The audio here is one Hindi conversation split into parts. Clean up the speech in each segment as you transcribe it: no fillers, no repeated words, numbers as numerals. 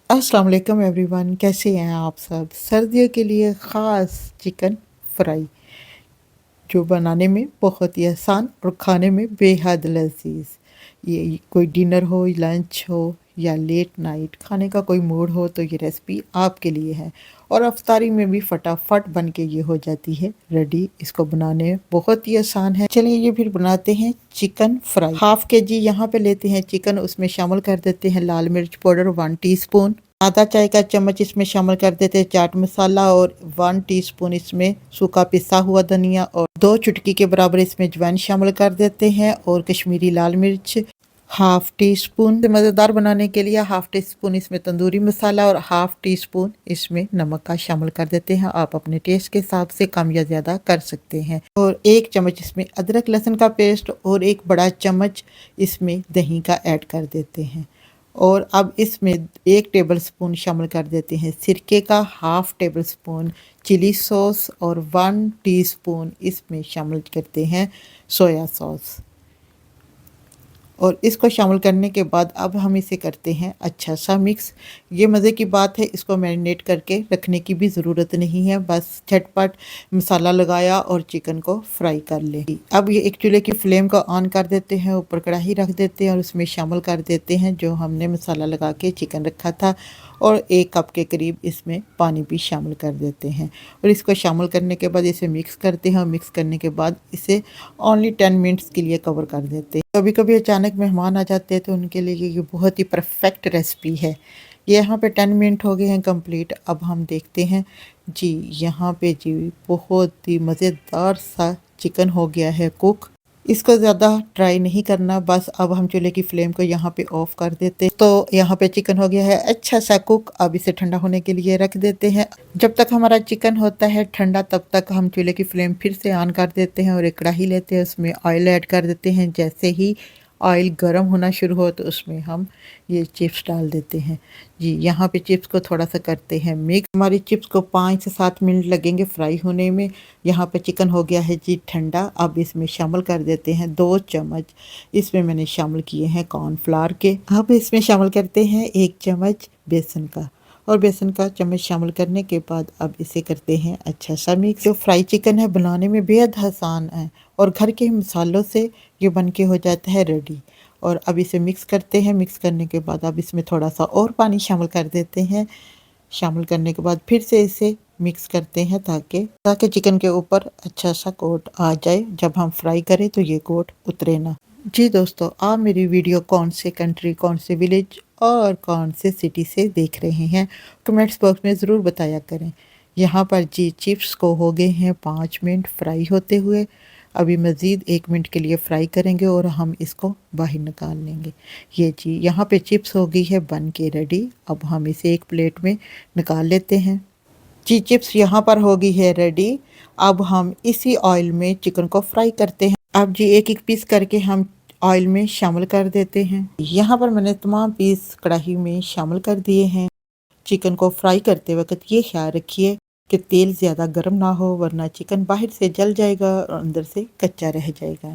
अस्सलाम वालेकुम एवरीवन, कैसे हैं आप सब। सर्दियों के लिए ख़ास चिकन फ्राई जो बनाने में बहुत ही आसान और खाने में बेहद लजीज। ये कोई डिनर हो, लंच हो या लेट नाइट खाने का कोई मूड हो तो ये रेसिपी आपके लिए है। और अफ्तारी में भी फटाफट बन के ये हो जाती है रेडी। इसको बनाने बहुत ही आसान है। चलिए ये फिर बनाते हैं चिकन फ्राई। हाफ के जी यहाँ पे लेते हैं चिकन, उसमें शामिल कर देते हैं लाल मिर्च पाउडर 1 टीस्पून, आधा चाय का चम्मच इसमें शामिल कर देते हैं चाट मसाला और 1 टीस्पून इसमें सूखा पिसा हुआ धनिया और 2 चुटकी के बराबर इसमें अजवाइन शामिल कर देते हैं और कश्मीरी लाल मिर्च हाफ टी स्पून। मज़ेदार बनाने के लिए हाफ टी स्पून इसमें तंदूरी मसाला और हाफ टी स्पून इसमें नमक का शामिल कर देते हैं। आप अपने टेस्ट के हिसाब से कम या ज़्यादा कर सकते हैं। और 1 चम्मच इसमें अदरक लहसुन का पेस्ट और 1 बड़ा चम्मच इसमें दही का ऐड कर देते हैं। और अब इसमें 1 टेबल स्पून शामिल कर देते हैं सिरके का, half tablespoon chilli sauce और 1 टीस्पून इसमें शामिल करते हैं सोया सॉस। और इसको शामिल करने के बाद अब हम इसे करते हैं अच्छा सा मिक्स। ये मज़े की बात है, इसको मैरिनेट करके रखने की भी ज़रूरत नहीं है, बस झटपट मसाला लगाया और चिकन को फ्राई कर ले। अब ये एक चूल्हे की फ्लेम को ऑन कर देते हैं, ऊपर कढ़ाई रख देते हैं और उसमें शामिल कर देते हैं जो हमने मसाला लगा के चिकन रखा था और 1 कप के करीब इसमें पानी भी शामिल कर देते हैं। और इसको शामिल करने के बाद इसे मिक्स करते हैं और मिक्स करने के बाद इसे ओनली 10 मिनट्स के लिए कवर कर देते हैं। कभी कभी अचानक मेहमान आ जाते हैं तो उनके लिए ये बहुत ही परफेक्ट रेसिपी है। ये यहाँ पे 10 मिनट हो गए हैं कंप्लीट। अब हम देखते हैं जी, यहाँ पे जी बहुत ही मज़ेदार सा चिकन हो गया है कुक। इसको ज़्यादा ट्राई नहीं करना, बस अब हम चूल्हे की फ्लेम को यहाँ पे ऑफ कर देते हैं। तो यहाँ पे चिकन हो गया है अच्छा सा कुक। अब इसे ठंडा होने के लिए रख देते हैं। जब तक हमारा चिकन होता है ठंडा तब तक हम चूल्हे की फ्लेम फिर से ऑन कर देते हैं और एक कढ़ाई लेते हैं, उसमें ऑयल ऐड कर देते हैं। जैसे ही ऑयल गर्म होना शुरू हो तो उसमें हम ये चिप्स डाल देते हैं। जी यहाँ पे चिप्स को थोड़ा सा करते हैं मिक्स। हमारी चिप्स को 5 से 7 मिनट लगेंगे फ्राई होने में। यहाँ पे चिकन हो गया है जी ठंडा। अब इसमें शामिल कर देते हैं 2 चम्मच इसमें मैंने शामिल किए हैं कॉर्नफ्लावर के। अब इसमें शामिल करते हैं 1 चम्मच बेसन का और बेसन का चम्मच शामिल करने के बाद अब इसे करते हैं अच्छा सा मिक्स। जो फ्राई चिकन है बनाने में बेहद आसान है और घर के मसालों से ये बन के हो जाता है रेडी। और अब इसे मिक्स करते हैं। मिक्स करने के बाद अब इसमें थोड़ा सा और पानी शामिल कर देते हैं। शामिल करने के बाद फिर से इसे मिक्स करते हैं ताकि ताकि चिकन के ऊपर अच्छा सा कोट आ जाए। जब हम फ्राई करें तो ये कोट उतरे ना। जी दोस्तों, आप मेरी वीडियो कौन से कंट्री, कौन से विलेज और कौन से सिटी से देख रहे हैं कमेंट्स बॉक्स में ज़रूर बताया करें। यहाँ पर जी चिप्स को हो गए हैं 5 मिनट फ्राई होते हुए। अभी मज़ीद 1 मिनट के लिए फ्राई करेंगे और हम इसको बाहर निकाल लेंगे। ये जी यहाँ पे चिप्स हो गई है बन के रेडी। अब हम इसे एक प्लेट में निकाल लेते हैं। जी चिप्स यहाँ पर हो गई है रेडी। अब हम इसी ऑयल में चिकन को फ्राई करते हैं। अब जी एक एक पीस करके हम ऑयल में शामिल कर देते हैं। यहाँ पर मैंने तमाम पीस कढ़ाई में शामिल कर दिए हैं। चिकन को फ्राई करते वक्त ये ख्याल रखिए कि तेल ज़्यादा गर्म ना हो, वरना चिकन बाहर से जल जाएगा और अंदर से कच्चा रह जाएगा।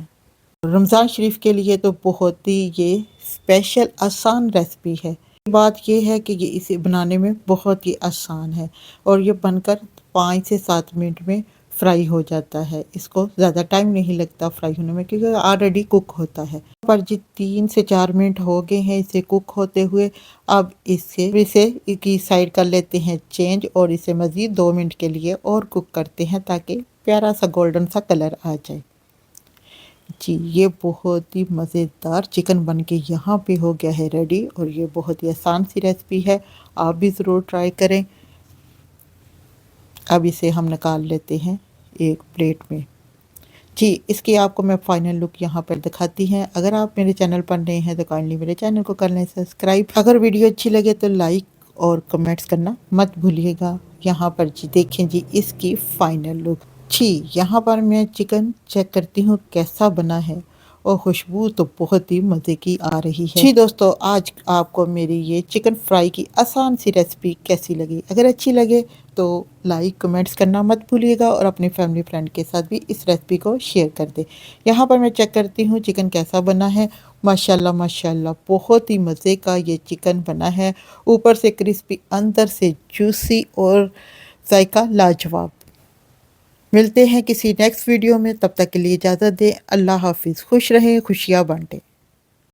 रमज़ान शरीफ के लिए तो बहुत ही ये स्पेशल आसान रेसिपी है। बात ये है कि ये इसे बनाने में बहुत ही आसान है और ये बनकर 5 से 7 मिनट में फ्राई हो जाता है। इसको ज़्यादा टाइम नहीं लगता फ्राई होने में क्योंकि ऑलरेडी कुक होता है। पर जी 3 से 4 मिनट हो गए हैं इसे कुक होते हुए। अब इसे की साइड कर लेते हैं चेंज और इसे मज़ीद 2 मिनट के लिए और कुक करते हैं ताकि प्यारा सा गोल्डन सा कलर आ जाए। जी ये बहुत ही मज़ेदार चिकन बन के यहाँ पे हो गया है रेडी और ये बहुत ही आसान सी रेसिपी है, आप भी ज़रूर ट्राई करें। अब इसे हम निकाल लेते हैं एक प्लेट में। जी इसकी आपको मैं फाइनल लुक यहाँ पर दिखाती हैं। अगर आप मेरे चैनल पर नए हैं तो काइंडली मेरे चैनल को कर लें सब्सक्राइब। अगर वीडियो अच्छी लगे तो लाइक और कमेंट्स करना मत भूलिएगा। यहाँ पर जी देखें जी इसकी फाइनल लुक। जी यहाँ पर मैं चिकन चेक करती हूँ कैसा बना है और खुशबू तो बहुत ही मज़े की आ रही है। जी दोस्तों, आज आपको मेरी ये चिकन फ्राई की आसान सी रेसिपी कैसी लगी? अगर अच्छी लगे तो लाइक कमेंट्स करना मत भूलिएगा और अपने फैमिली फ्रेंड के साथ भी इस रेसिपी को शेयर कर दें। यहाँ पर मैं चेक करती हूँ चिकन कैसा बना है माशाल्लाह माशाल्लाह बहुत ही मज़े का ये चिकन बना है, ऊपर से क्रिस्पी, अंदर से जूसी और जायका लाजवाब। मिलते हैं किसी नेक्स्ट वीडियो में, तब तक के लिए इजाज़त दें। अल्लाह हाफ़िज़। खुश रहें, खुशियाँ बाँटें।